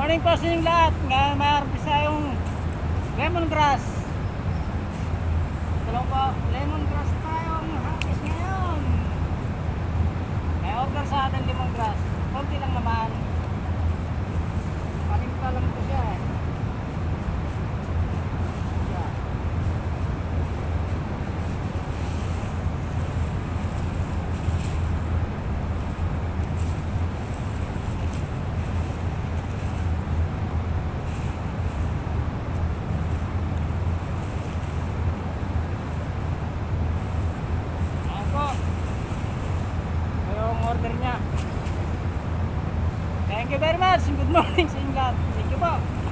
Morning po sa inyong lahat. Ngayon may-arpisa yung lemongrass. Hello po, lemongrass tayong harvest ngayon. May order sa atin lemongrass. Konti lang naman. Palimpa lang ito siya eh. Yeah. Order niya. Thank you very much. Good morning sa inyo lahat. Thank you po.